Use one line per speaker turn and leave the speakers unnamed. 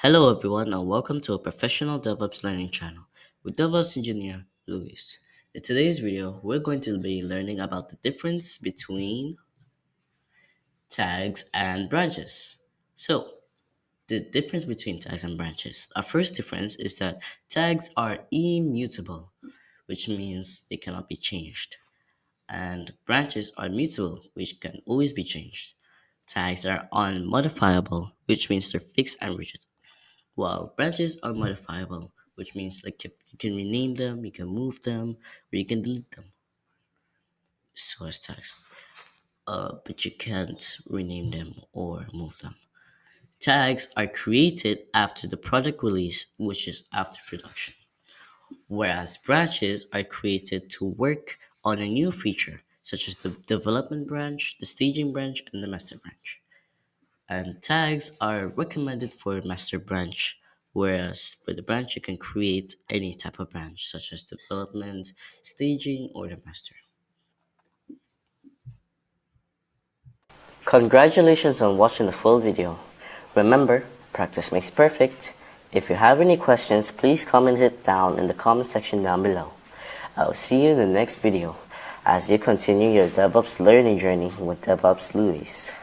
Hello, everyone, and welcome to a professional DevOps learning channel with DevOps engineer Luis. In today's video, we're going to be learning about the difference between tags and branches. So, the difference between tags and branches. Our first difference is that tags are immutable, which means they cannot be changed, and branches are mutable, which can always be changed. Tags are unmodifiable, which means they're fixed and rigid. While branches are modifiable, which means like you can rename them, you can move them, or you can delete them. So as tags, but you can't rename them or move them. Tags are created after the product release, which is after production, whereas branches are created to work on a new feature, such as the development branch, the staging branch, and the master branch. And tags are recommended for master branch, whereas for the branch you can create any type of branch such as development, staging, or the master. Congratulations on watching the full video. Remember, practice makes perfect. If you have any questions, please comment it down in the comment section down below. I'll see you in the next video as you continue your DevOps learning journey with DevOps Luis.